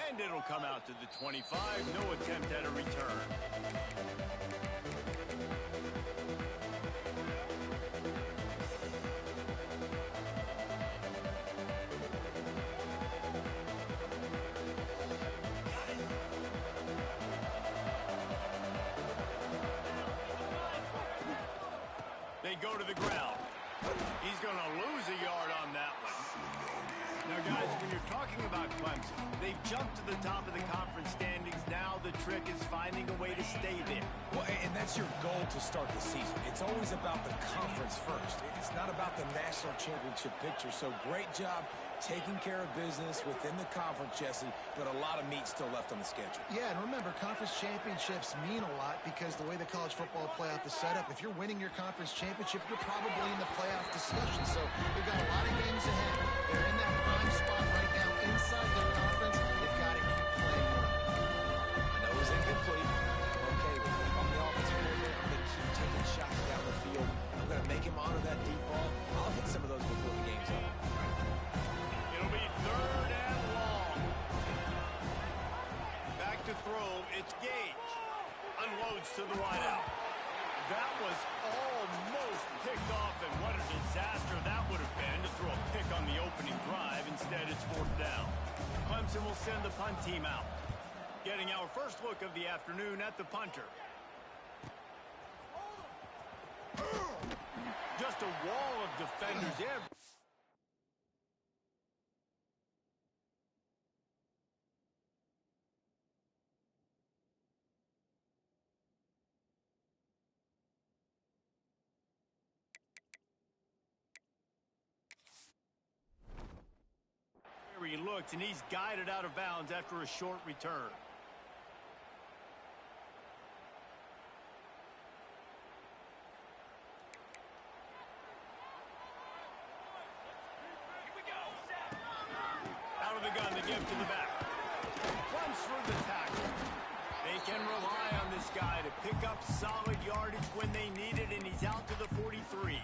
And it'll come out to the 25. No attempt at a return. They go to the ground. He's going to lose a yard on that one. Now, guys, when you're talking about Clemson, they've jumped to the top of the conference standings. Now the trick is finding a way to stay there. Well, and that's your goal to start the season. It's always about the conference first. It's not about the national championship picture. So great job taking care of business within the conference, Jesse, but a lot of meat still left on the schedule. Yeah, and remember, conference championships mean a lot because the way the college football playoff is set up, if you're winning your conference championship, you're probably in the playoff discussion. So they've got a lot of games ahead. They're in that prime spot right now inside their conference. They've got to keep playing well. I know it was incomplete. Okay, but if I'm the offensive coordinator, I'm going to keep taking shots down the field. I'm going to make him honor that deep ball. I'll hit some of those before the game's over. It'll be 3rd and long. Back to throw. It's Gage. Unloads to the wideout. That was almost picked off, and what a disaster that would have been to throw a pick on the opening drive. Instead, it's 4th down. Clemson will send the punt team out. Getting our first look of the afternoon at the punter. Just a wall of defenders there. He looks, and he's guided out of bounds after a short return. Out of the gun, the give to the back. Runs through the tackle. They can rely on this guy to pick up solid yardage when they need it, and he's out to the 43.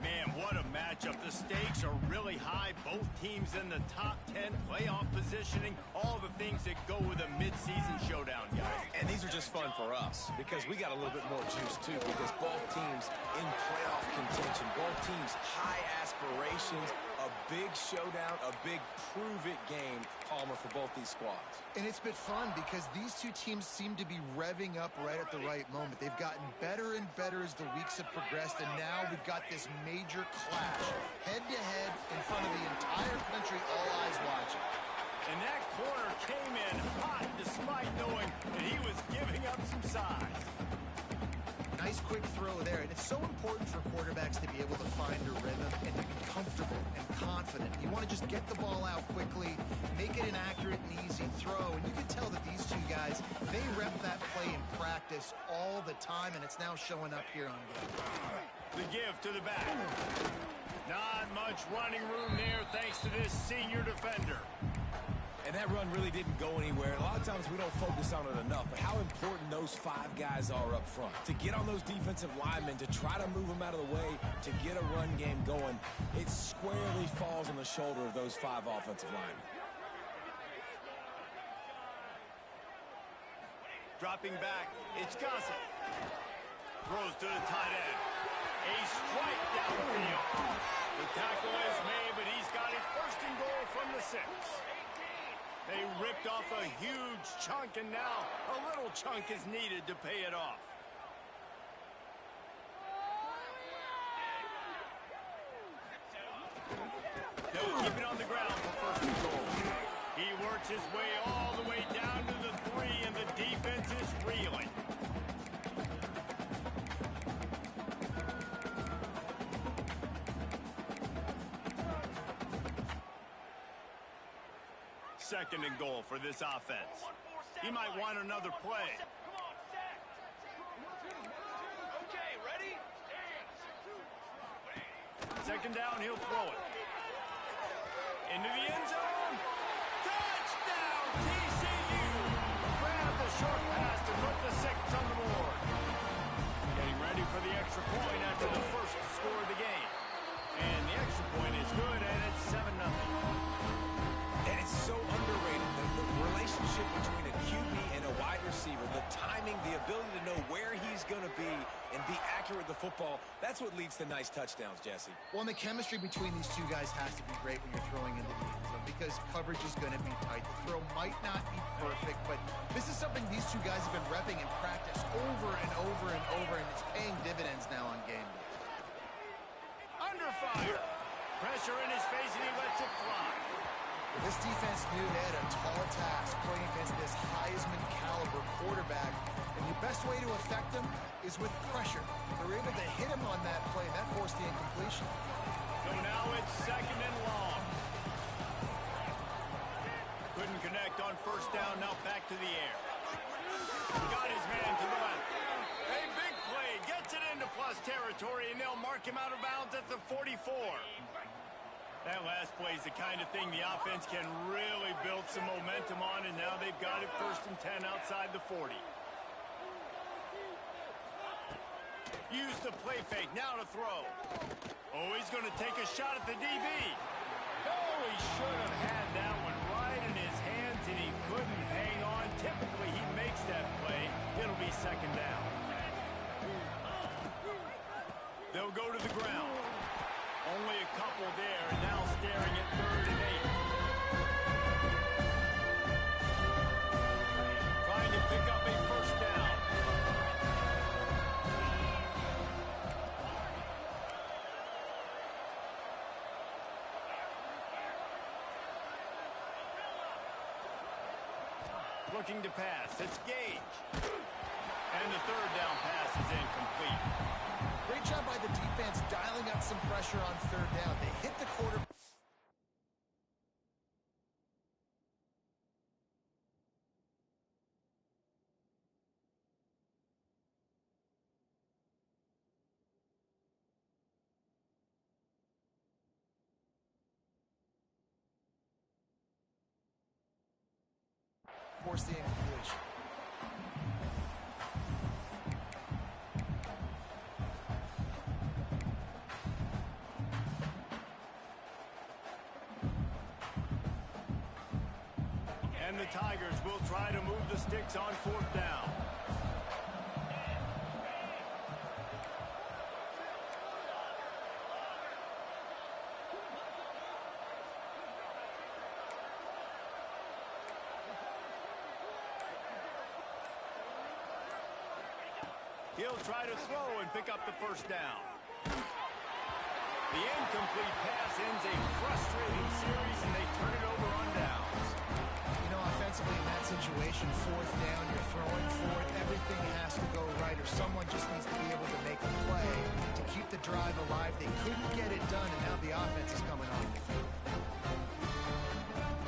Man, what a matchup. The stakes are really high. Both teams in the top 10, playoff positioning, all the things that go with a mid-season showdown, guys. And these are just fun for us because we got a little bit more juice, too, because both teams in playoff contention, both teams high aspirations, a big showdown, a big prove-it game, Palmer, for both these squads. And it's been fun because these two teams seem to be revving up right at the right moment. They've gotten better and better as the weeks have progressed, and now we've got this major clash, head-to-head in front of the entire country, all eyes watching. And that corner came in hot despite knowing that he was giving up some size. Nice quick throw there, and it's so important for quarterbacks to be able to find a rhythm and to be comfortable and confident. You want to just get the ball out quickly, make it an accurate and easy throw, and you can tell that these two guys, they rep that play in practice all the time, and it's now showing up here on game. The give to the back. Not much running room there thanks to this senior defender. And that run really didn't go anywhere. A lot of times we don't focus on it enough, but how important those 5 guys are up front. To get on those defensive linemen, to try to move them out of the way, to get a run game going, it squarely falls on the shoulder of those 5 offensive linemen. Dropping back, it's Gossett. Throws to the tight end. A strike downfield. The tackle is made, but he's got it 1st and goal from the 6. They ripped off a huge chunk, and now a little chunk is needed to pay it off. They'll keep it on the ground for 1st and goal. He works his way all the way down to the 3, and the defense is reeling. Second and goal for this offense. He might want another play. Second down, he'll throw it. Into the end zone. Touchdown, TCU! Grab the short pass to put the 6 on the board. Getting ready for the extra point after the first score of the game. And the extra point is good, and it's 7-0. And it's so underrated that That's what leads to nice touchdowns, Jesse. Well, and the chemistry between these two guys has to be great when you're throwing into the end zone because coverage is going to be tight. The throw might not be perfect, but this is something these two guys have been repping in practice over and over and over, and it's paying dividends now on game day. Under fire. Pressure in his face, and he lets it fly. This defense knew they had a tall task playing against this Heisman-caliber quarterback, and the best way to affect him is with pressure. They were able to hit him on that play, and that forced the incompletion. So now it's 2nd and long. Couldn't connect on first down, now back to the air. Got his man to the left. A big play, gets it into plus territory, and they'll mark him out of bounds at the 44. That last play is the kind of thing the offense can really build some momentum on, and now they've got it 1st and 10 outside the 40. Use the play fake, now to throw. Oh, he's going to take a shot at the DB. Oh, he should have had that one right in his hands, and he couldn't hang on. Typically, he makes that play. It'll be 2nd down. They'll go to the ground. Only a couple there, and now staring at 3rd and 8. Trying to pick up a first down. Looking to pass. It's Gage. And the 3rd down pass is incomplete. Great job by the defense dialing up some pressure on 3rd down. They hit the quarter. Force the incompletion. And the Tigers will try to move the sticks on 4th down. He'll try to throw and pick up the first down. The incomplete pass ends a frustrating series, and they turn it over on downs. You know, offensively in that situation, 4th down, you're throwing for it. Everything has to go right, or someone just needs to be able to make a play to keep the drive alive. They couldn't get it done, and now the offense is coming on the field.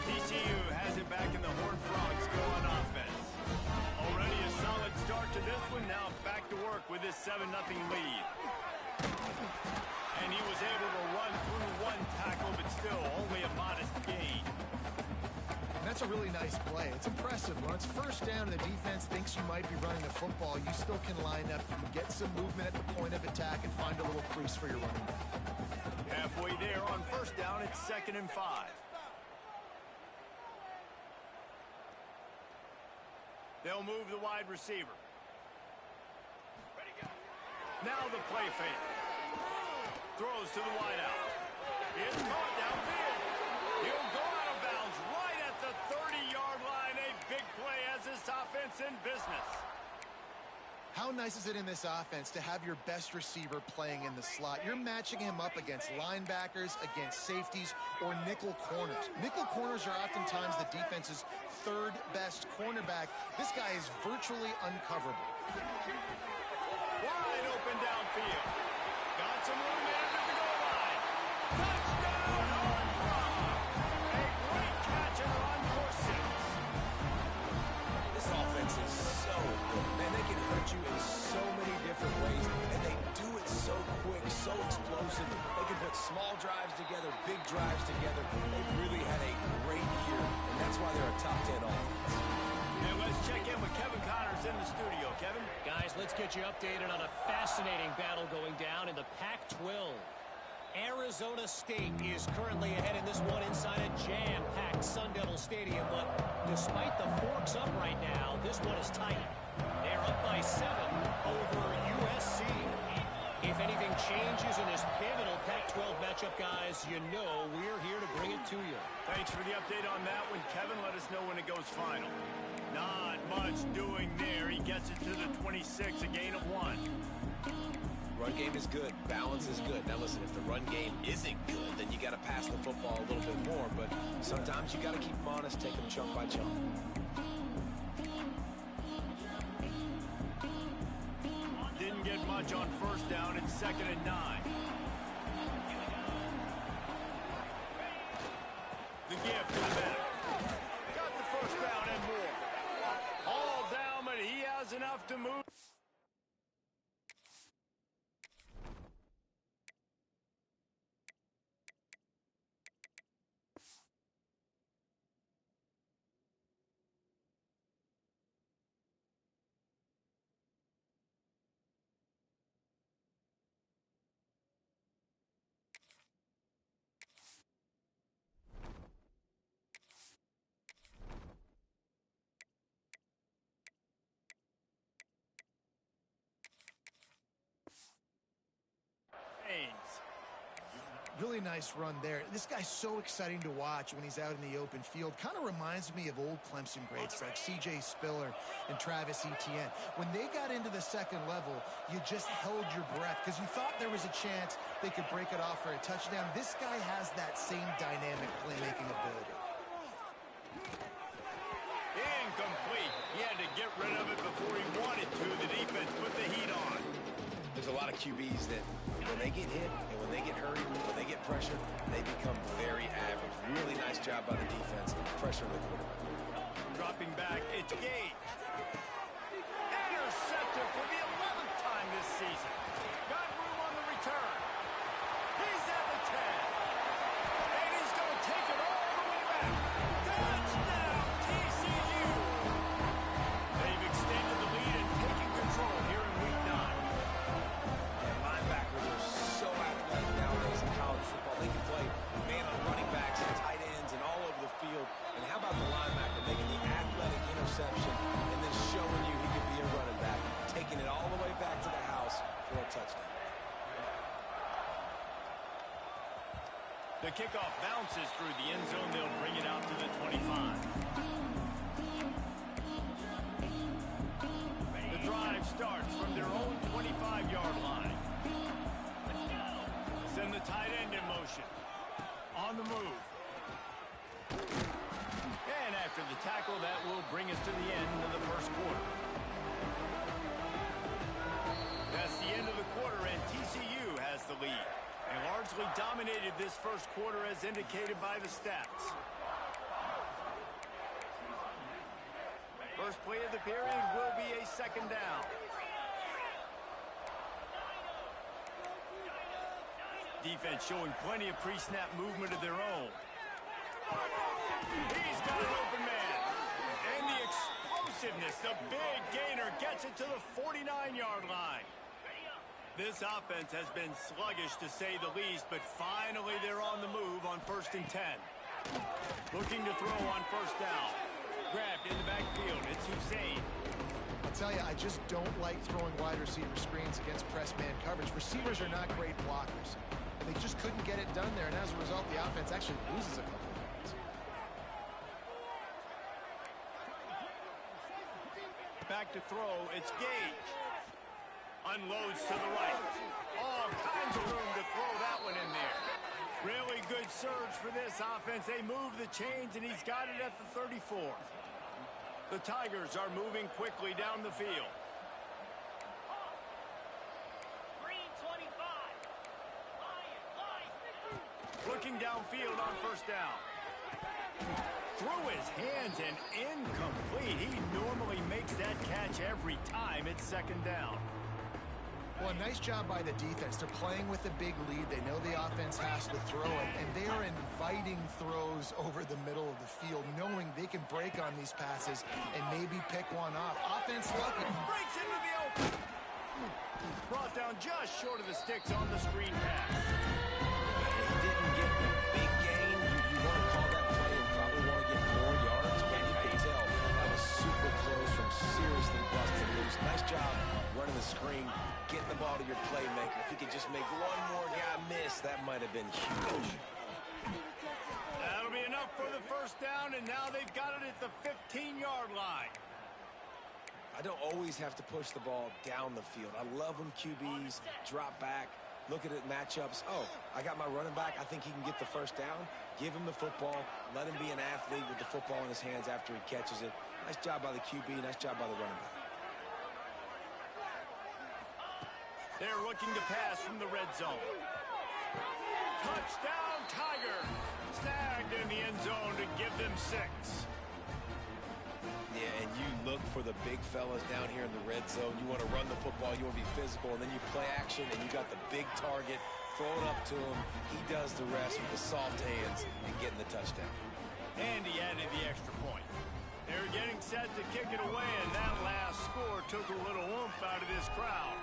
TCU has it back in the Horned Frogs go on offense. Already a solid start to this one. Now back to work with this 7-0 lead. And he was able to run through one tackle, but still only a modest gain. And that's a really nice play. It's impressive. When it's first down and the defense thinks you might be running the football, you still can line up and get some movement at the point of attack and find a little crease for your running back. Halfway there on first down, it's 2nd and 5. They'll move the wide receiver. Now the play fake. Throws to the wideout. It's caught downfield. He'll go out of bounds right at the 30-yard line. A big play as this offense in business. How nice is it in this offense to have your best receiver playing in the slot? You're matching him up against linebackers, against safeties, or nickel corners. Nickel corners are oftentimes the defense's 3rd best cornerback. This guy is virtually uncoverable. Wide open downfield. Got some room there at the goal line. Touchdown, Horned Frogs. A great catch and run for 6. This offense is so good. Man, they can hurt you in so many different ways, and they do it so quick, so explosive. They can put small drives together, big drives together. They've really had a great year, and that's why they're a top 10 offense. And let's check in with Kevin Connors in the studio. Kevin? Guys, let's get you updated on a fascinating battle going down in the Pac-12. Arizona State is currently ahead in this one inside a jam-packed Sun Devil Stadium, but despite the forks up right now, this one is tight. They're up by 7 over USC. If anything changes in this pivotal Pac-12 matchup, guys. You know we're here to bring it to you. Thanks for the update on that one, Kevin. Let us know when it goes final. Not much doing there. He gets it to the 26, a gain of 1. Run game is good. Balance is good. Now listen, if the run game isn't good, then you got to pass the football a little bit more. But sometimes you got to keep them honest, take them chunk by chunk. Didn't get much on first down. It's 2nd and 9. The gift to the back. Got the first down and more. All down, but he has enough to move. Really nice run there. This guy's so exciting to watch when he's out in the open field. Kind of reminds me of old Clemson greats like C.J. Spiller and Travis Etienne. When they got into the second level, you just held your breath because you thought there was a chance they could break it off for a touchdown. This guy has that same dynamic playmaking ability. Incomplete. He had to get rid of it before he wanted to. The defense put the heat on. There's a lot of QBs that when they get hit and when they get hurried, when they get pressured, they become very average. Really nice job by the defense, pressuring the quarterback. Dropping back, it's Gage. Intercepted for the 11th time this season. Got room on the return. He's at the 10. And he's going to take it all the way back. Touchdown, TCU. They've extended the lead and taken control here in Week 9. And linebackers are so athletic nowadays in college football. They can play man on running backs and tight ends and all over the field. And how about the linebacker making the athletic interception and then showing you he could be a running back, taking it all the way back to the house for a touchdown. The kickoff bounces through the end zone. They'll bring it out to the 25. The drive starts from their own 25-yard line. Send the tight end in motion. On the move. And after the tackle, that will bring us to the end of the first quarter. That's the end of the quarter, and TCU has the lead. They largely dominated this first quarter as indicated by the stats. First play of the period will be a 2nd down. Defense showing plenty of pre-snap movement of their own. He's got an open man. And the explosiveness, the big gainer gets it to the 49-yard line. This offense has been sluggish to say the least, but finally they're on the move on 1st and 10. Looking to throw on first down. Grabbed in the backfield. It's Hussein. I'll tell you, I just don't like throwing wide receiver screens against press man coverage. Receivers are not great blockers. They just couldn't get it done there, and as a result, the offense actually loses a couple of yards. Back to throw, it's Gage. Unloads to the right. All kinds of room to throw that one in there. Really good surge for this offense. They move the chains, and he's got it at the 34. The Tigers are moving quickly down the field. Green 25. Looking downfield on first down. Through his hands and incomplete. He normally makes that catch every time. It's 2nd down. Well, nice job by the defense. They're playing with a big lead. They know the offense has to throw it, and they are inviting throws over the middle of the field, knowing they can break on these passes and maybe pick one off. Offense lucky. Breaks into the open. Brought down just short of the sticks on the screen pass. He didn't get the big gain. You want to call that play and probably want to get more yards, but you can tell that was super close from seriously busting loose. Nice job running the screen, getting the ball to your playmaker. If he could just make one more guy miss, that might have been huge. That'll be enough for the first down, and now they've got it at the 15-yard line. I don't always have to push the ball down the field. I love when QBs drop back, look at it matchups. Oh, I got my running back. I think he can get the first down. Give him the football. Let him be an athlete with the football in his hands after he catches it. Nice job by the QB. Nice job by the running back. They're looking to pass from the red zone. Touchdown, Tiger. Snagged in the end zone to give them 6. Yeah, and you look for the big fellas down here in the red zone. You want to run the football, you want to be physical, and then you play action, and you got the big target. Throw it up to him. He does the rest with the soft hands and getting the touchdown. And he added the extra point. They were getting set to kick it away, and that last score took a little oomph out of this crowd.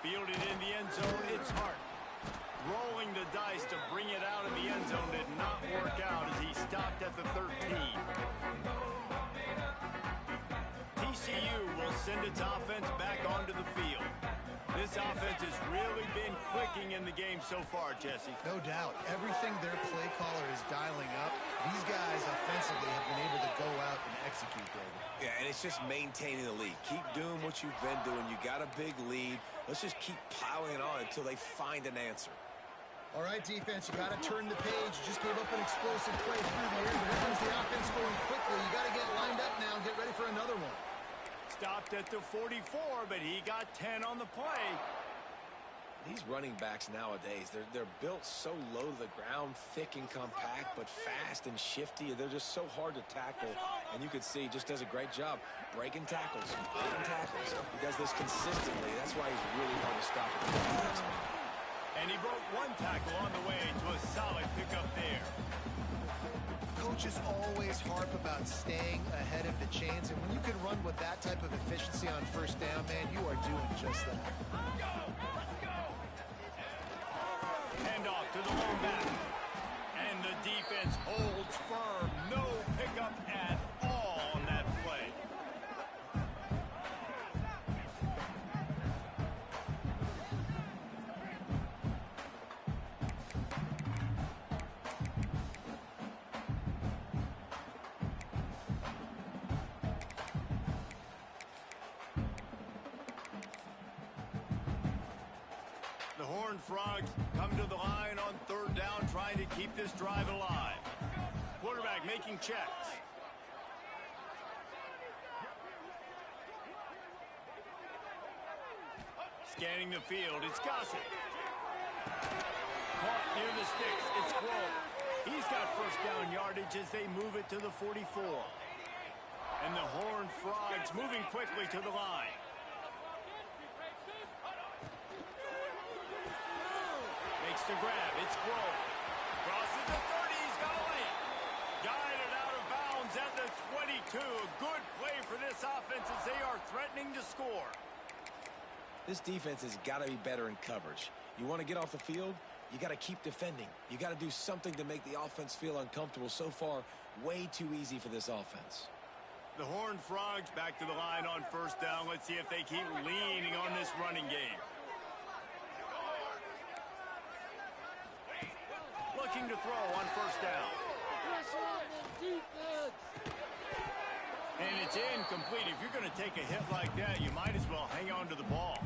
Fielded in the end zone, it's Hart. Rolling the dice to bring it out of the end zone did not work out as he stopped at the 13. TCU will send its offense back onto the field. This offense has really been clicking in the game so far, Jesse. No doubt. Everything their play caller is dialing up, these guys offensively have been able to go out and execute, David. Yeah, and it's just maintaining the lead. Keep doing what you've been doing. You got a big lead. Let's just keep piling it on until they find an answer. All right, defense, you got to turn the page. You just gave up an explosive play through the air. Here comes the offense going quickly. You got to get lined up now and get ready for another one. Stopped at the 44, but he got 10 on the play. These running backs nowadays, they're built so low to the ground, thick and compact, but fast and shifty. They're just so hard to tackle. And you can see he just does a great job breaking tackles, breaking tackles. He does this consistently. That's why he's really hard to stop at the running backs. And he broke one tackle on the way to a solid pickup there. Coaches always harp about staying ahead of the chains, and when you can run with that type of efficiency on first down, man, you are doing just that. Hand off to the lone back. And the defense holds firm. No pickup at all on that play. The Horned Frogs come to the line on third down, trying to keep this drive alive. Quarterback making checks. Scanning the field, it's Gossett. Caught near the sticks, it's Grove. He's got first down yardage as they move it to the 44. And the Horned Frogs moving quickly to the line. Makes the grab, it's Grove. Crosses the 30, he's got a lane. Guided out of bounds at the 22. A good play for this offense as they are threatening to score. This defense has got to be better in coverage. You want to get off the field, you got to keep defending. You got to do something to make the offense feel uncomfortable. So far, way too easy for this offense. The Horned Frogs back to the line on first down. Let's see if they keep leaning on this running game. Looking to throw on first down. And it's incomplete. If you're going to take a hit like that, you might as well hang on to the ball.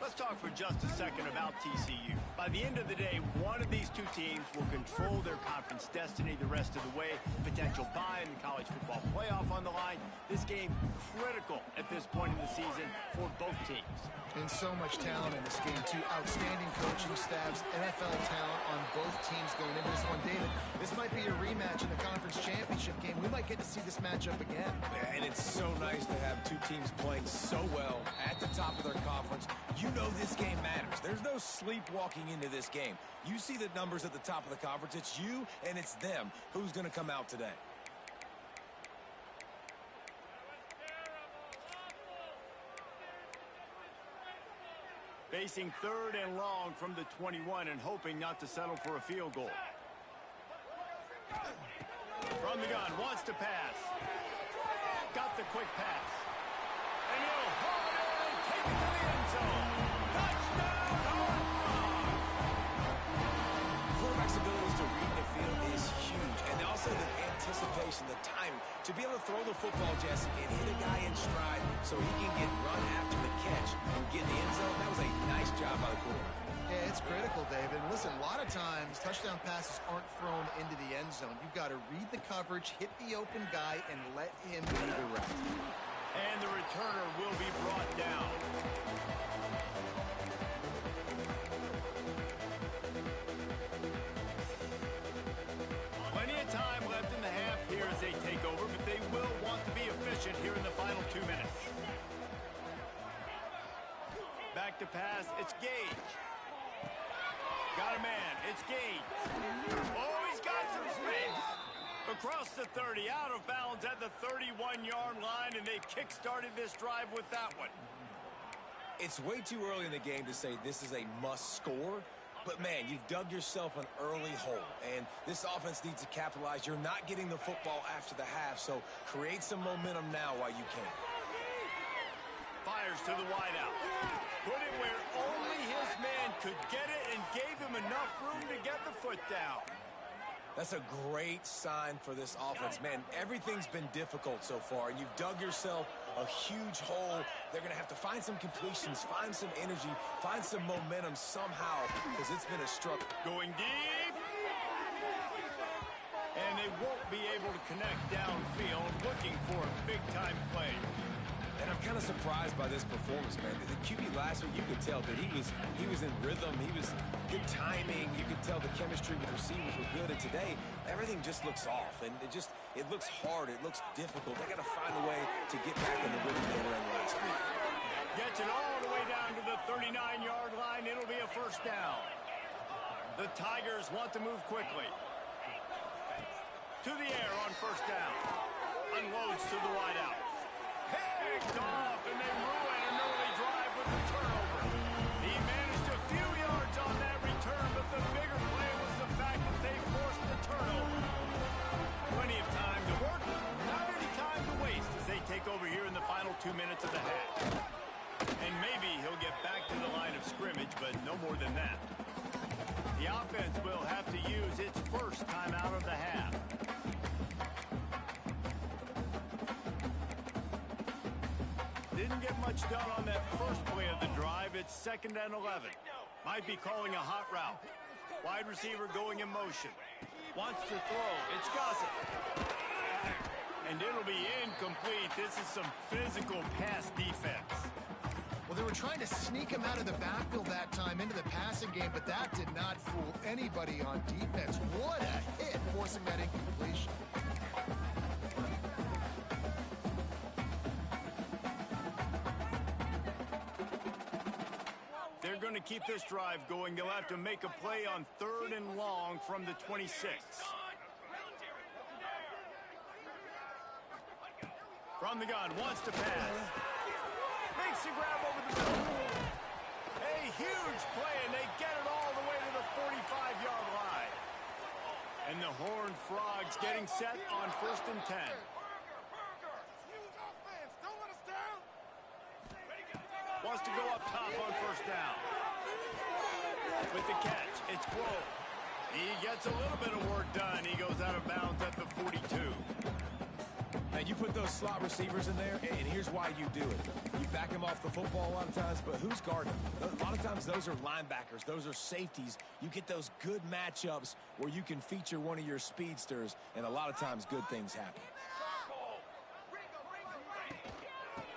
Let's talk for just a second about TCU. By the end of the day, one of these two teams will control their conference destiny the rest of the way. Potential bye in the college football playoff on the line. This game critical at this point in the season for both teams. And so much talent in this game, too. Outstanding coaching staffs, NFL talent on both teams going into this one. David, this might be a rematch in the conference championship game. We might get to see this matchup again. Yeah, and it's so nice to have two teams playing so well at the top of their conference. You know this game matters. There's no sleepwalking into this game. You see the numbers at the top of the conference. It's you and it's them. Who's going to come out today? Facing third and long from the 21 and hoping not to settle for a field goal. From the gun, wants to pass. got the quick pass. And he'll haul it in and take it to the end zone. Touchdown, Horned Frogs! Quarterback's abilities to read the field is huge. And also the anticipation, the time to be able to throw the football, Jesse, and hit a guy in stride so he can get run after the catch and get in the end zone. That was a nice job by the quarterback. Yeah, it's critical, David. And listen, a lot of times touchdown passes aren't thrown into the end zone. You've got to read the coverage, hit the open guy, and let him be direct. And the returner will be brought down. Plenty of time left in the half here as they take over, but they will want to be efficient here in the final 2 minutes. Back to pass, it's Gage. Got a man, it's Gage. Oh, he's got some space. Across the 30, out of bounds at the 31-yard line, and they kick-started this drive with that one. It's way too early in the game to say this is a must score, but man, you've dug yourself an early hole, and this offense needs to capitalize. You're not getting the football after the half, so create some momentum now while you can. Fires to the wideout. Put it where only his man could get it and gave him enough room to get the foot down. That's a great sign for this offense. Man, everything's been difficult so far, and you've dug yourself a huge hole. They're going to have to find some completions, find some energy, find some momentum somehow, because it's been a struggle. Going deep. And they won't be able to connect downfield, looking for a big-time play. And I'm kind of surprised by this performance, man. The QB last week, you could tell that he was in rhythm. He was good timing. You could tell the chemistry with receivers were good. And today, everything just looks off. And it looks hard. It looks difficult. They got to find a way to get back in the rhythm they were in last week. Gets it all the way down to the 39-yard line. It'll be a first down. The Tigers want to move quickly. To the air on first down. Unloads to the wideout. Picked off, and they ruin an early drive with the turnover. He managed a few yards on that return, but the bigger play was the fact that they forced the turnover. Plenty of time to work, not any time to waste as they take over here in the final 2 minutes of the half. And maybe he'll get back to the line of scrimmage, but no more than that. The offense will have to use its first time out of the half. Didn't get much done on that first play of the drive. It's 2nd and 11. Might be calling a hot route. Wide receiver going in motion. Wants to throw. It's Gossett. And it'll be incomplete. This is some physical pass defense. Well, they were trying to sneak him out of the backfield that time into the passing game, but that did not fool anybody on defense. What a hit, forcing that incompletion. They're going to keep this drive going. They'll have to make a play on 3rd and long from the 26. From the gun, wants to pass. Makes a grab over the middle. A huge play, and they get it all the way to the 45-yard line. And the Horned Frogs getting set on 1st and 10. Wants to go up top on first down. With the catch, it's Grove. He gets a little bit of work done. He goes out of bounds at the 42. Now, you put those slot receivers in there, and here's why you do it. You back them off the football a lot of times, but who's guarding them? A lot of times, those are linebackers. Those are safeties. You get those good matchups where you can feature one of your speedsters, and a lot of times, good things happen.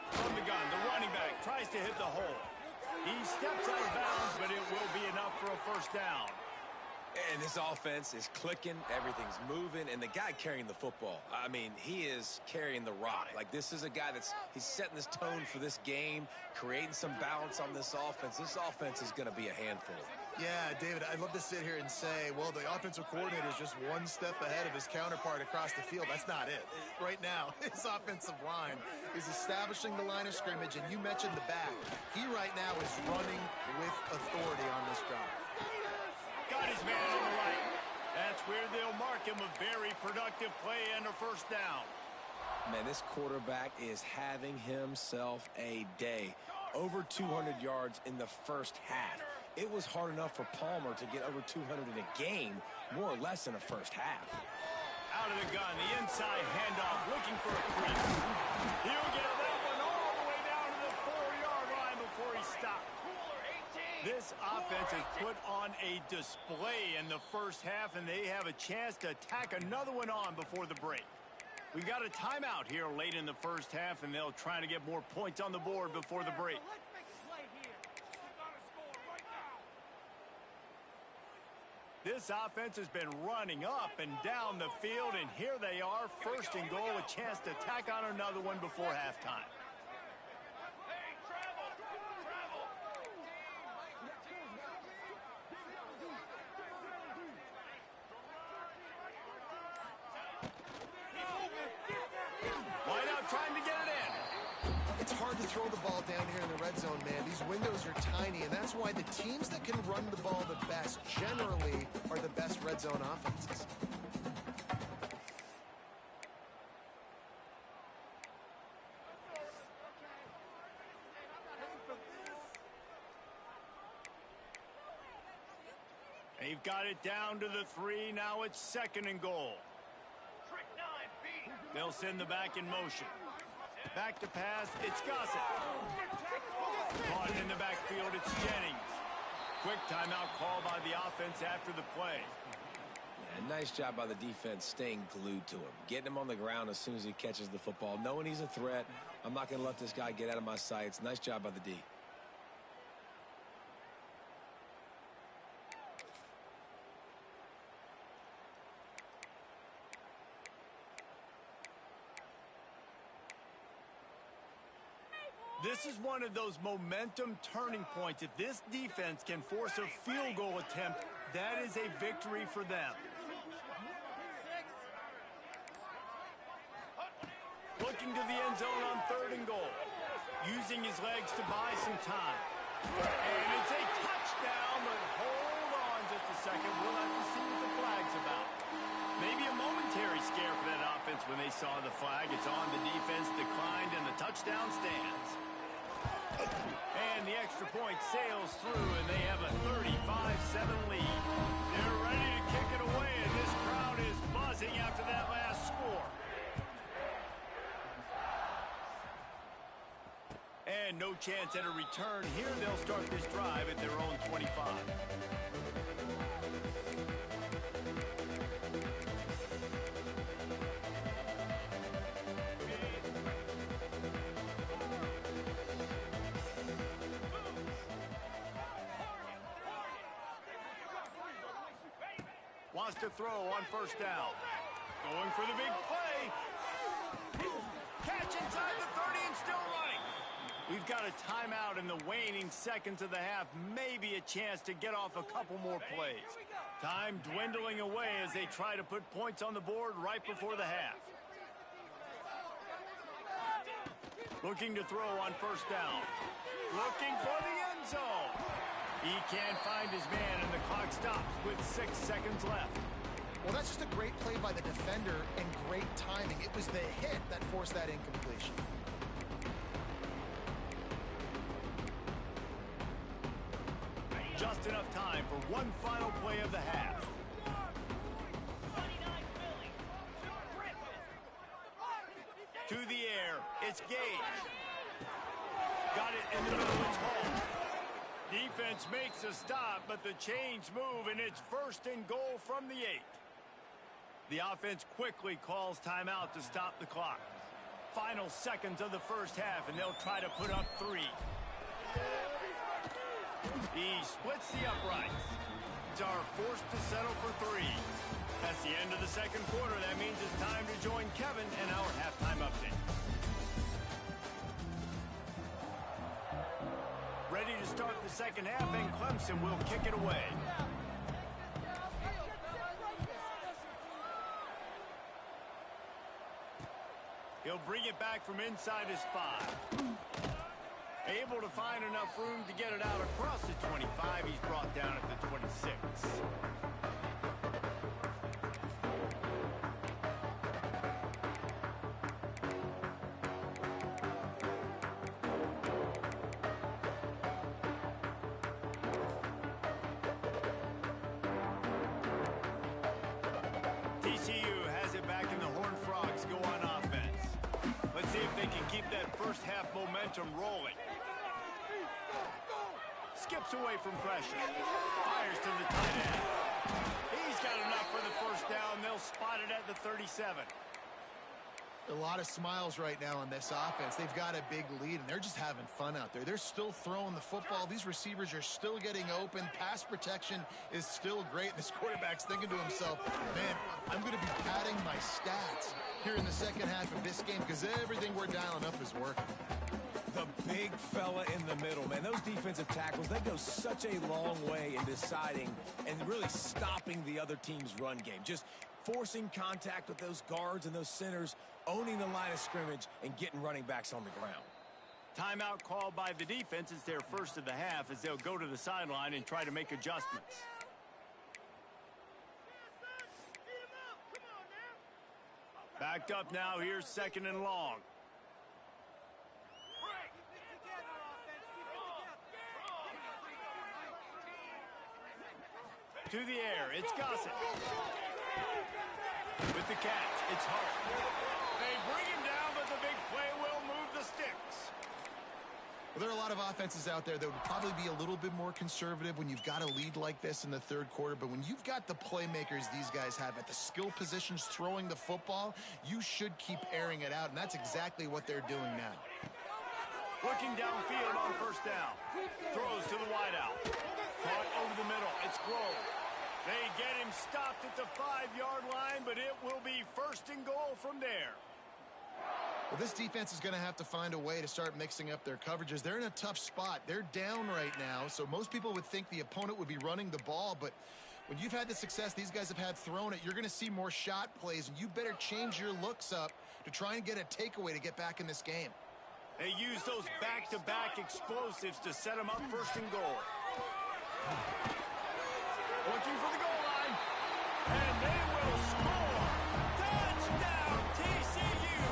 From the gun, the running back tries to hit the hole. He steps out of bounds, but it will be enough for a first down. And this offense is clicking, everything's moving, and the guy carrying the football, I mean, he is carrying the rock. Like, this is a guy he's setting this tone for this game, creating some balance on this offense. This offense is going to be a handful. Yeah, David, I'd love to sit here and say, well, the offensive coordinator is just one step ahead of his counterpart across the field. That's not it. Right now, his offensive line is establishing the line of scrimmage, and you mentioned the back. He right now is running with authority on this drive. Got his man on the right. That's where they'll mark him a very productive play and a first down. Man, this quarterback is having himself a day. Over 200 yards in the first half. It was hard enough for Palmer to get over 200 in a game, more or less in a first half. Out of the gun, the inside handoff, looking for a crease. He'll get that one all the way down to the 4-yard line before he stopped. This offense has put on a display in the first half, and they have a chance to tack another one on before the break. We got a timeout here late in the first half, and they'll try to get more points on the board before the break. This offense has been running up and down the field, and here they are, first and goal, a chance to tack on another one before halftime. Wideout trying to get it in. It's hard to throw the ball down here in the red zone, man. These windows are tiny, and that's why the teams that can run the ball the best generally are the best red zone offenses. They've got it down to the 3. Now it's second and goal. They'll send the back in motion. Back to pass, it's Gossett. Caught in the backfield, it's Jennings. Quick timeout call by the offense after the play. Yeah, nice job by the defense staying glued to him. Getting him on the ground as soon as he catches the football. Knowing he's a threat, I'm not going to let this guy get out of my sights. Nice job by the D. This is one of those momentum turning points. If this defense can force a field goal attempt, that is a victory for them. Looking to the end zone on third and goal. Using his legs to buy some time. And it's a touchdown, but hold on just a second. We'll have to see what the flag's about. Maybe a momentary scare for that offense when they saw the flag. It's on, the defense declined, and the touchdown stands. And the extra point sails through, and they have a 35-7 lead. They're ready to kick it away, and this crowd is buzzing after that last score. And no chance at a return here. They'll start this drive at their own 25. Wants to throw on first down. Going for the big play. Catch inside the 30 and still running. We've got a timeout in the waning seconds of the half. Maybe a chance to get off a couple more plays. Time dwindling away as they try to put points on the board right before the half. Looking to throw on first down. Looking for the end zone. He can't find his man, and the clock stops with 6 seconds left. Well, that's just a great play by the defender and great timing. It was the hit that forced that incompletion. Just enough time for one final play of the half. To the air, it's Gage. Got it in the middle, it's home. Defense makes a stop, but the chains move, and it's first and goal from the 8. The offense quickly calls timeout to stop the clock. Final seconds of the first half, and they'll try to put up 3. He splits the uprights. Are forced to settle for 3. That's the end of the second quarter. That means it's time to join Kevin and our halftime update. Ready to start the second half, and Clemson will kick it away. He'll bring it back from inside his 5. Able to find enough room to get it out across the 25. He's brought down at the 26. TCU has it back and the Horned Frogs go on offense. Let's see if they can keep that first half momentum rolling. Skips away from pressure. Fires to the tight end. He's got enough for the first down. They'll spot it at the 37. A lot of smiles right now on this offense. They've got a big lead, and they're just having fun out there. They're still throwing the football. These receivers are still getting open. Pass protection is still great. This quarterback's thinking to himself, man, I'm going to be padding my stats here in the second half of this game because everything we're dialing up is working. The big fella in the middle, man. Those defensive tackles, they go such a long way in deciding and really stopping the other team's run game. Just forcing contact with those guards and those centers, owning the line of scrimmage, and getting running backs on the ground. Timeout called by the defense. It's their first of the half as they'll go to the sideline and try to make adjustments. Backed up now. Here's second and long. To the air. It's Gossett. With the catch, it's Hart. They bring him down, but the big play will move the sticks. Well, there are a lot of offenses out there that would probably be a little bit more conservative when you've got a lead like this in the third quarter. But when you've got the playmakers these guys have at the skill positions throwing the football, you should keep airing it out, and that's exactly what they're doing now. Looking downfield on first down. Throws to the wideout. Caught over the middle. It's Grove. They get him stopped at the 5-yard line, but it will be first and goal from there. Well, this defense is going to have to find a way to start mixing up their coverages. They're in a tough spot. They're down right now, so most people would think the opponent would be running the ball, but when you've had the success these guys have had throwing it, you're going to see more shot plays, and you better change your looks up to try and get a takeaway to get back in this game. They use those back-to-back explosives to set them up first and goal. Looking for the goal line. And they will score. Touchdown, TCU.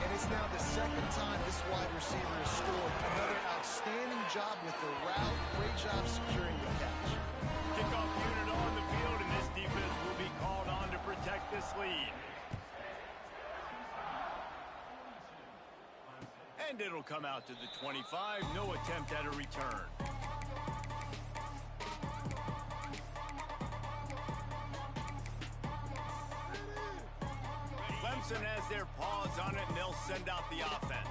And it's now the second time this wide receiver has scored. Another outstanding job with the route. Great job securing the catch. Kickoff unit on the field, and this defense will be called on to protect this lead. And it'll come out to the 25. No attempt at a return. Clemson has their paws on it, and they'll send out the offense.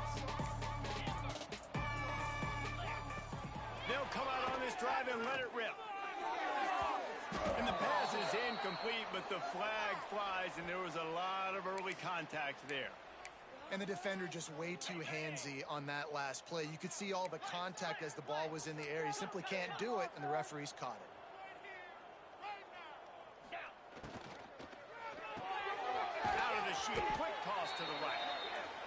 They'll come out on this drive and let it rip. And the pass is incomplete, but the flag flies, and there was a lot of early contact there. And the defender just way too handsy on that last play. You could see all the contact as the ball was in the air. He simply can't do it, and the referees caught it. Out of the chute, quick toss to the right.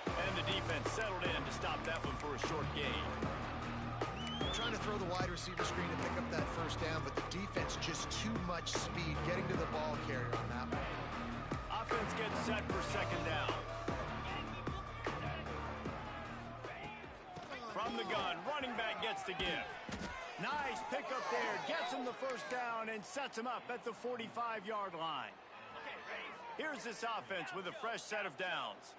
And the defense settled in to stop that one for a short gain. Trying to throw the wide receiver screen to pick up that first down, but the defense just too much speed getting to the ball carrier on that one. Offense gets set for second down. From the gun, running back gets the give. Nice pickup there, gets him the first down and sets him up at the 45-yard line. Here's this offense with a fresh set of downs.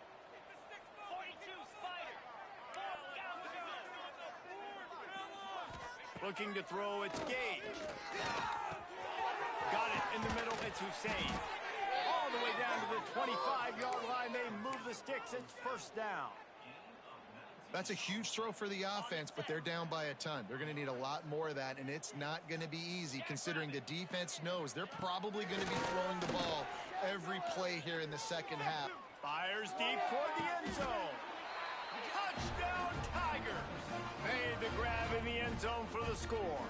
Looking to throw, it's Gage. Got it in the middle, it's Hussein. All the way down to the 25-yard line, they move the sticks, it's first down. That's a huge throw for the offense, but they're down by a ton. They're going to need a lot more of that, and it's not going to be easy considering the defense knows they're probably going to be throwing the ball every play here in the second half. Fires deep toward the end zone. Touchdown, Tigers. Made the grab in the end zone for the score.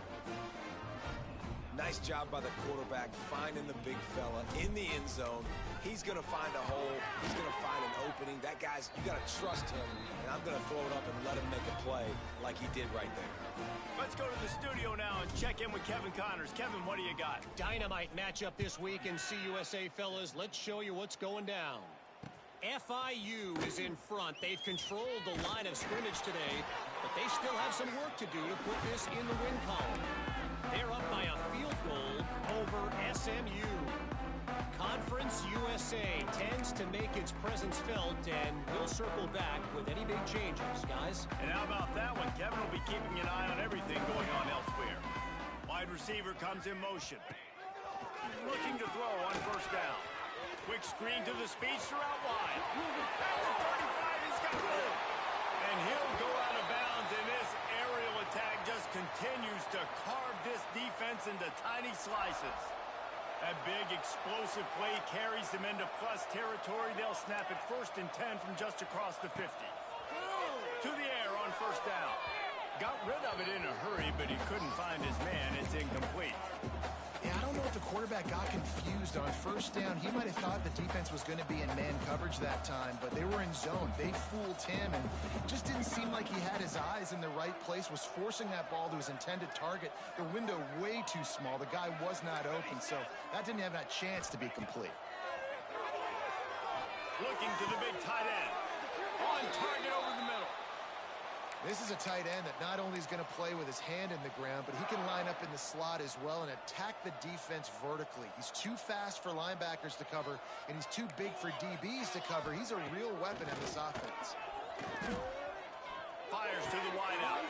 Nice job by the quarterback finding the big fella in the end zone. He's going to find a hole. He's going to find an opening. That guy's, you got to trust him, and I'm going to throw it up and let him make a play like he did right there. Let's go to the studio now and check in with Kevin Connors. Kevin, what do you got? Dynamite matchup this week in CUSA, fellas. Let's show you what's going down. FIU is in front. They've controlled the line of scrimmage today, but they still have some work to do to put this in the win column. They're up by a field goal over SMU. USA tends to make its presence felt, and we'll circle back with any big changes, guys. And how about that one? Kevin will be keeping an eye on everything going on elsewhere. Wide receiver comes in motion. Looking to throw on first down. Quick screen to the speedster out wide. At the 35, he's got room. And he'll go out of bounds, and this aerial attack just continues to carve this defense into tiny slices. That big explosive play carries them into plus territory. They'll snap it 1st and 10 from just across the 50. To the air on first down. Got rid of it in a hurry, but he couldn't find his man. It's incomplete. Yeah, I don't know if the quarterback got confused on first down. He might have thought the defense was going to be in man coverage that time, but they were in zone. They fooled him, and it just didn't seem like he had his eyes in the right place, was forcing that ball to his intended target. The window way too small. The guy was not open, so that didn't have that chance to be complete. Looking to the big tight end. On target over the middle. This is a tight end that not only is going to play with his hand in the ground, but he can line up in the slot as well and attack the defense vertically. He's too fast for linebackers to cover, and he's too big for DBs to cover. He's a real weapon in this offense. Fires to the wideout.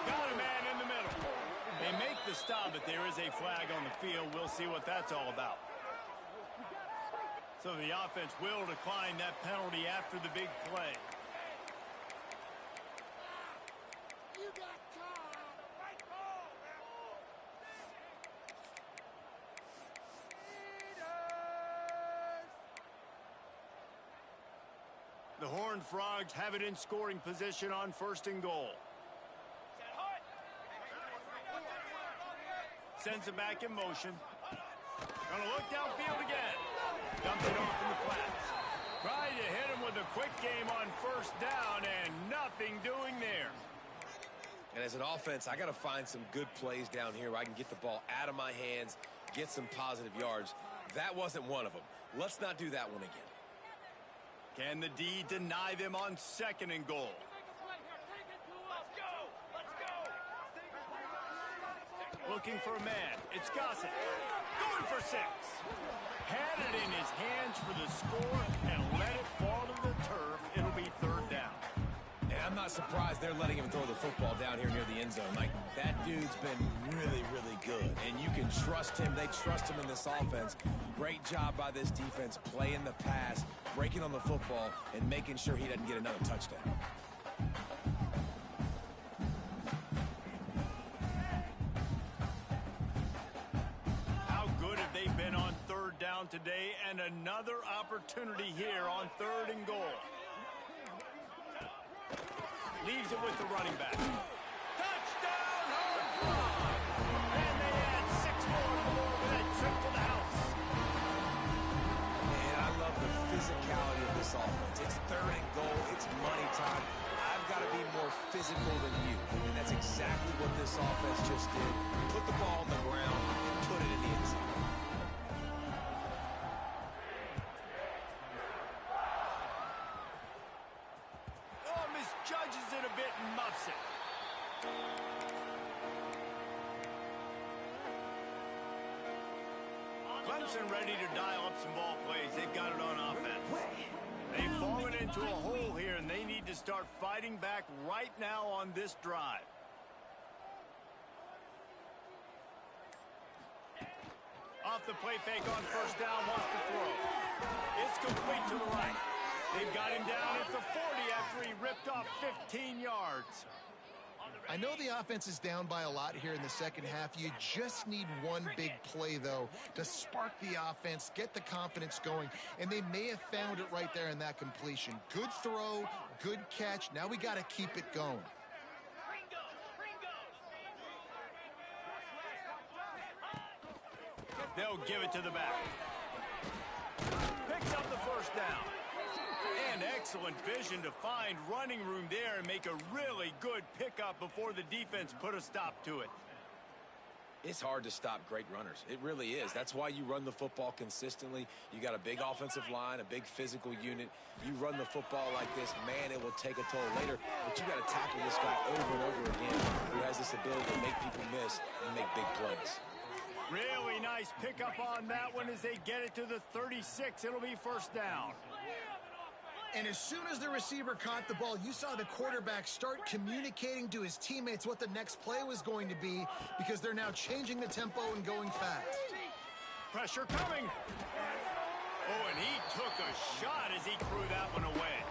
Got a man in the middle. They make the stop, but there is a flag on the field. We'll see what that's all about. So the offense will decline that penalty after the big play. The Horned Frogs have it in scoring position on 1st and goal. Sends it back in motion. Gonna look downfield again. Dumps it off in the flats. Trying to hit him with a quick game on first down, and nothing doing there. And as an offense, I got to find some good plays down here where I can get the ball out of my hands, get some positive yards. That wasn't one of them. Let's not do that one again. Can the D deny them on 2nd and goal? Looking for a man. It's Gossett. Going for 6. Had it in his hands for the score and let it fall to the turf. It'll be 3rd down. And I'm not surprised they're letting him throw the football down here near the end zone. Like, that dude's been really, really good. And you can trust him. They trust him in this offense. Great job by this defense playing the pass, breaking on the football, and making sure he doesn't get another touchdown. How good have they been on 3rd down today? And another opportunity here on 3rd and goal. Leaves it with the running back. Touchdown, Horned Frogs! And they add 6 more with that trip to the house. Man, I love the physicality of this offense. It's 3rd and goal. It's money time. I've got to be more physical than you. And that's exactly what this offense just did. Put the ball on the ground and put it in the end zone. Oh, misjudges it a bit and muffs it. Clemson ready to dial up some ball plays. They've got it on offense. They've fallen into a hole here, and they need to start fighting back right now on this drive. Off the play fake on first down, wants to throw. It's complete to the right. They've got him down at the 40 after he ripped off 15 yards. I know the offense is down by a lot here in the second half. You just need one big play, though, to spark the offense, get the confidence going, and they may have found it right there in that completion. Good throw, good catch. Now we got to keep it going. They'll give it to the back. Picks up the first down. And excellent vision to find running room there and make a really good pickup before the defense put a stop to it. It's hard to stop great runners. It really is. That's why you run the football consistently. You got a big offensive line, a big physical unit. You run the football like this, man, it will take a toll later. But you got to tackle this guy over and over again who has this ability to make people miss and make big plays. Really nice pickup on that one as they get it to the 36. It'll be first down. And as soon as the receiver caught the ball, you saw the quarterback start communicating to his teammates what the next play was going to be because they're now changing the tempo and going fast. Pressure coming. Oh, and he took a shot as he threw that one away.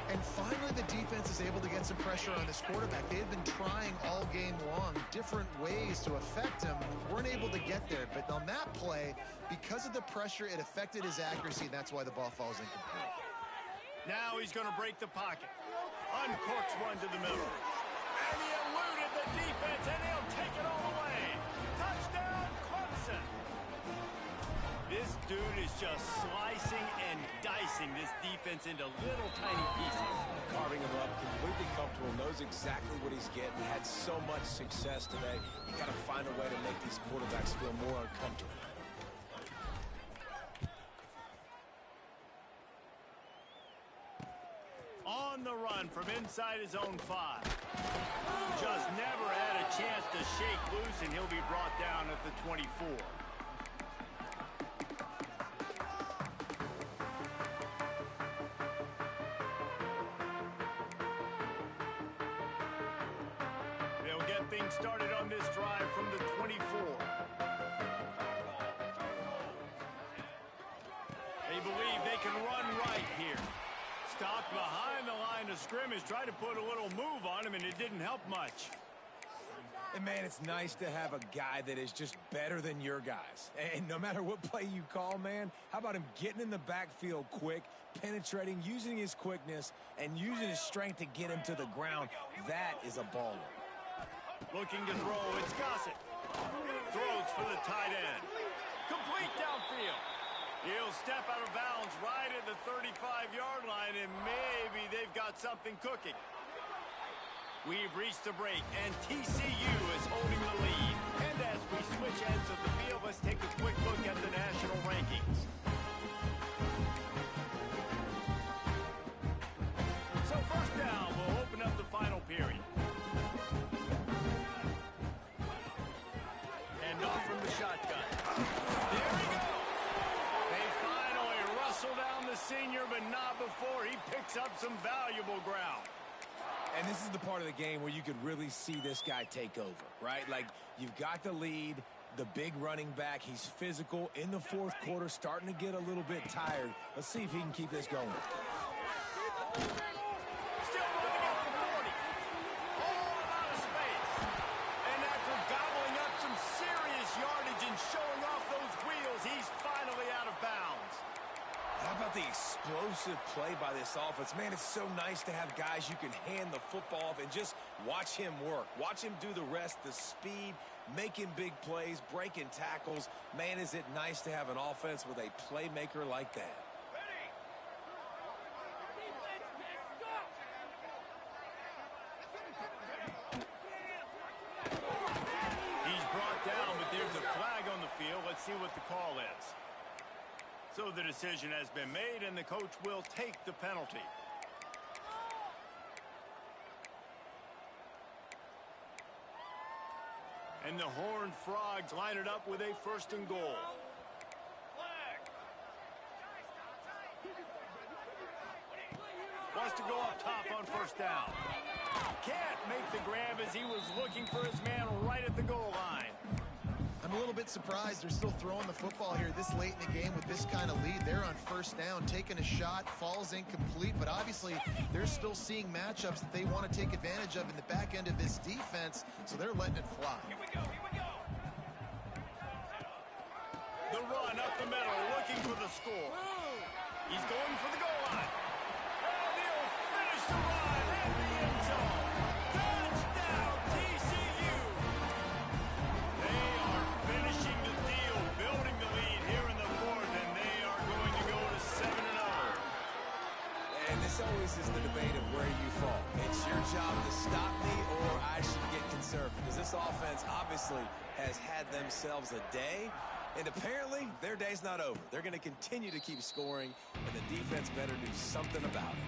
And finally, the defense is able to get some pressure on this quarterback. They had been trying all game long different ways to affect him. Weren't able to get there. But on that play, because of the pressure, it affected his accuracy, and that's why the ball falls incomplete. Now he's going to break the pocket. Uncorks one to the middle. And he eluded the defense, and he'll take it all the way. Touchdown, Clemson. This dude is just slicing and dicing this defense into little tiny pieces. Carving him up, completely comfortable, knows exactly what he's getting, had so much success today. You got to find a way to make these quarterbacks feel more uncomfortable. On the run from inside his own 5. Just never had a chance to shake loose, and he'll be brought down at the 24. They'll get things started on this drive from the 24. They believe they can run right here. Stopped behind the line of scrimmage, tried to put a little move on him, and it didn't help much. And, man, it's nice to have a guy that is just better than your guys. And no matter what play you call, man, how about him getting in the backfield quick, penetrating, using his quickness, and using his strength to get him to the ground? That is a baller. Looking to throw, it's Gossett. Throws for the tight end. Complete downfield. He'll step out of bounds right at the 35-yard line, and maybe they've got something cooking. We've reached the break, and TCU is holding the lead. And as we switch ends of the field, let's take a quick look at the national rankings. So first down, we'll open up the final period. And off from the shotgun. There we go. They finally wrestle down the senior, but not before he picks up some valuable ground. And this is the part of the game where you could really see this guy take over, right? Like, you've got the lead, the big running back. He's physical in the fourth quarter, starting to get a little bit tired. Let's see if he can keep this going. Still running up the 40. All out of space. And after gobbling up some serious yardage and showing off those wheels, he's finally out of bounds. How about the explosive play by this offense? Man, it's so nice to have guys you can hand the football off and just watch him work. Watch him do the rest, the speed, making big plays, breaking tackles. Man, is it nice to have an offense with a playmaker like that. He's brought down, but there's a flag on the field. Let's see what the call is. So the decision has been made, and the coach will take the penalty. And the Horned Frogs line it up with a 1st and goal. Wants to go up top on 1st down. Can't make the grab as he was looking for his man right at the goal line. I'm a little bit surprised they're still throwing the football here this late in the game with this kind of lead. They're on 1st down, taking a shot, falls incomplete, but obviously they're still seeing matchups that they want to take advantage of in the back end of this defense, so they're letting it fly. Here we go, here we go. The run up the middle, looking for the score. He's going for the goal line. And he'll finish the run at the end zone. Touchdown, TCU! They are finishing the deal, building the lead here in the 4th, and they are going to go to 7-0. And this always is the debate of where you fall. It's your job to stop me or I should get conservative. Because this offense obviously has had themselves a day. And apparently, their day's not over. They're going to continue to keep scoring, and the defense better do something about it.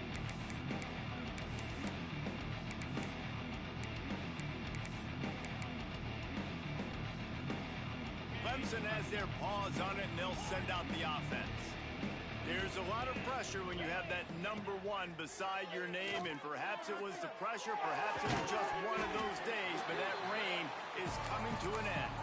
Clemson has their paws on it, and they'll send out the offense. There's a lot of pressure when you have that number 1 beside your name, and perhaps it was the pressure, perhaps it was just one of those days, but that reign is coming to an end.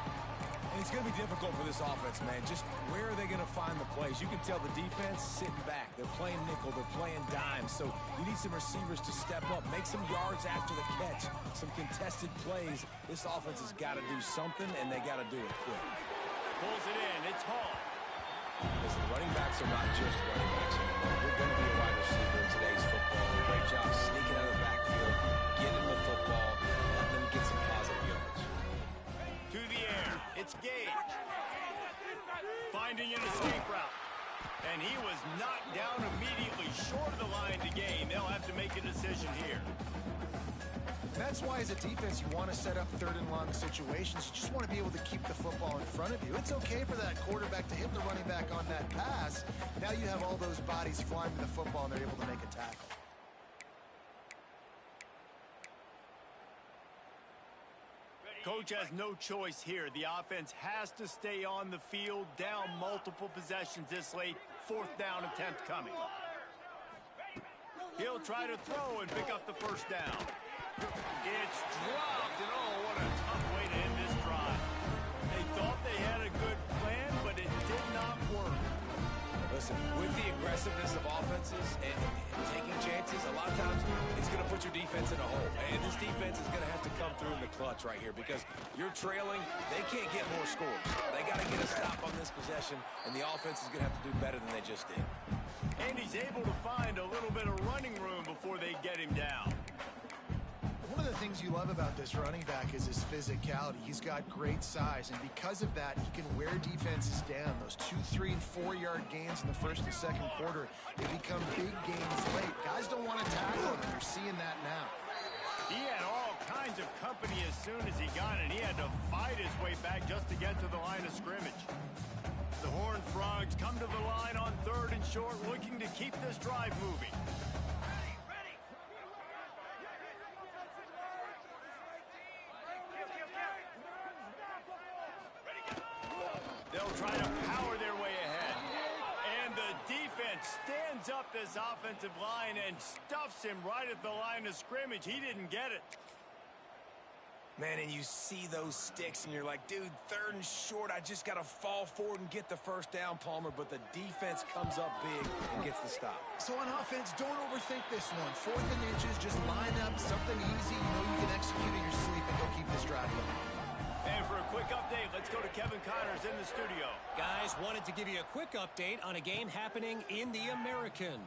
And it's going to be difficult for this offense, man. Just where are they going to find the plays? You can tell the defense sitting back. They're playing nickel. They're playing dime. So you need some receivers to step up, make some yards after the catch, some contested plays. This offense has got to do something, and they got to do it quick. Pulls it in. It's Hall. Listen, running backs are not just running backs anymore. You're going to be a wide receiver in today's football. Great job sneaking out of the backfield, getting the football, letting them get some positive yards. To the air. It's Gage. Finding an escape route. And he was knocked down immediately short of the line to gain. They'll have to make a decision here. That's why, as a defense, you want to set up third and long situations. You just want to be able to keep the football in front of you. It's okay for that quarterback to hit the running back on that pass. Now you have all those bodies flying to the football, and they're able to make a tackle. Coach has no choice here. The offense has to stay on the field, down multiple possessions this late. 4th down attempt coming. He'll try to throw and pick up the first down. It's dropped, and oh, what a tough way to end this drive. They thought they had a good plan, but it did not work. Listen, with the aggressiveness of offenses and taking chances, a lot of times it's going to put your defense in a hole. And this defense is going to have to come through in the clutch right here because you're trailing. They can't get more scores. They got to get a stop on this possession, and the offense is going to have to do better than they just did. And he's able to find a little bit of running room before they get him down. One of the things you love about this running back is his physicality. He's got great size, and because of that, he can wear defenses down. Those 2, 3, and 4-yard gains in the first and second quarter, they become big gains late. Guys don't want to tackle him, and you're seeing that now. He had all kinds of company as soon as he got it. He had to fight his way back just to get to the line of scrimmage. The Horned Frogs come to the line on 3rd and short, looking to keep this drive moving. They'll try to power their way ahead. And the defense stands up this offensive line and stuffs him right at the line of scrimmage. He didn't get it. Man, and you see those sticks, and you're like, dude, 3rd and short, I just got to fall forward and get the first down, Palmer. But the defense comes up big and gets the stop. So on offense, don't overthink this one. 4th and inches, just line up something easy. You know you can execute in your sleep, and go keep this drive going. And for a quick update, let's go to Kevin Connors in the studio. Guys, wanted to give you a quick update on a game happening in the American.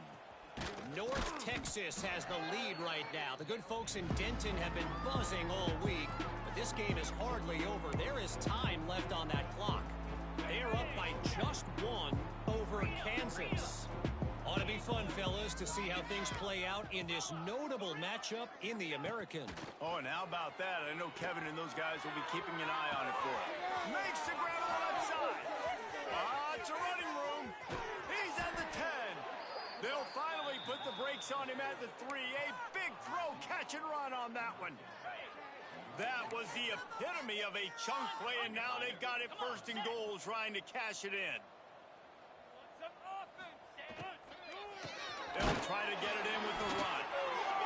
North Texas has the lead right now. The good folks in Denton have been buzzing all week, but this game is hardly over. There is time left on that clock. They are up by just 1 over Kansas. Ought to be fun, fellas, to see how things play out in this notable matchup in the American. Oh, and how about that? I know Kevin and those guys will be keeping an eye on it for him. Makes the grab on the left side. It's a running room. He's at the 10. They'll finally put the brakes on him at the 3. A big throw, catch and run on that one. That was the epitome of a chunk play, and now they've got it 1st and goal, trying to cash it in. They'll try to get it in with the run.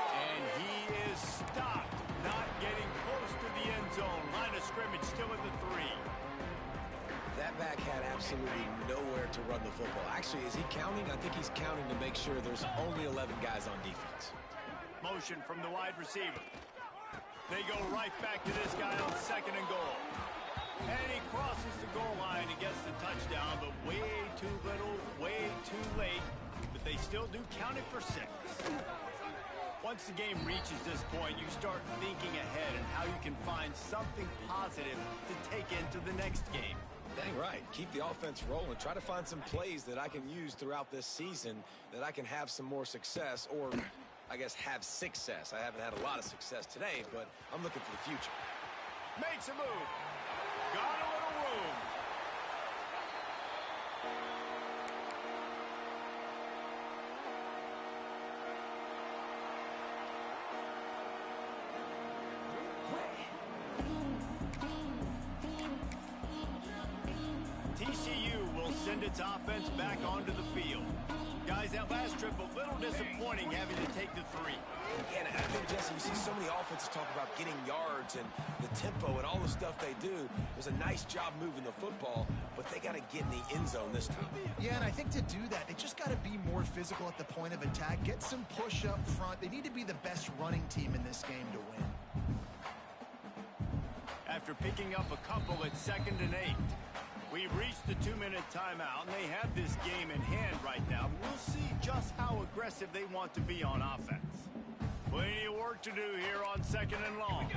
And he is stopped, not getting close to the end zone. Line of scrimmage still at the 3. That back had absolutely nowhere to run the football. Actually, is he counting? I think he's counting to make sure there's only 11 guys on defense. Motion from the wide receiver. They go right back to this guy on 2nd and goal. And he crosses the goal line and gets the touchdown, but way too little, way too late. But they still do count it for 6. Once the game reaches this point, you start thinking ahead and how you can find something positive to take into the next game. Dang right. Keep the offense rolling. Try to find some plays that I can use throughout this season that I can have some more success, or I guess have success. I haven't had a lot of success today, but I'm looking for the future. Makes a move. Got a little room. send its offense back onto the field. Guys, that last trip, a little disappointing having to take the 3. Yeah, and I think, Jesse, you see so many offenses talk about getting yards and the tempo and all the stuff they do. It was a nice job moving the football, but they got to get in the end zone this time. Yeah, and I think to do that, they just got to be more physical at the point of attack, get some push up front. They need to be the best running team in this game to win. After picking up a couple at 2nd and 8. We've reached the 2-minute timeout, and they have this game in hand right now. We'll see just how aggressive they want to be on offense. Plenty of work to do here on 2nd and long.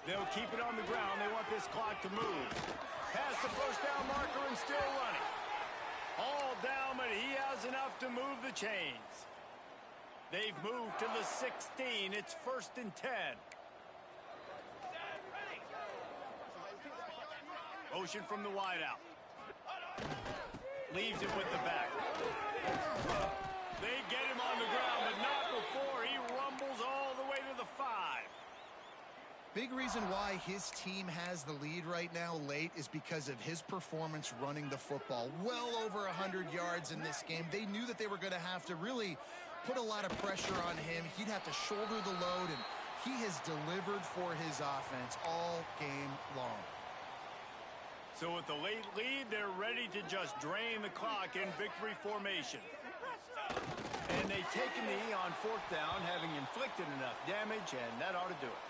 They'll keep it on the ground. They want this clock to move. Past the first down marker and still running. All down, but he has enough to move the chains. They've moved to the 16. It's 1st and 10. Motion from the wideout. Leaves it with the back. They get him on the ground, but not before he rumbles all the way to the 5. Big reason why his team has the lead right now late is because of his performance running the football. Well over 100 yards in this game. They knew that they were going to have to really put a lot of pressure on him. He'd have to shoulder the load, and he has delivered for his offense all game long. So with the late lead, they're ready to just drain the clock in victory formation. And they take a knee on 4th down, having inflicted enough damage, and that ought to do it.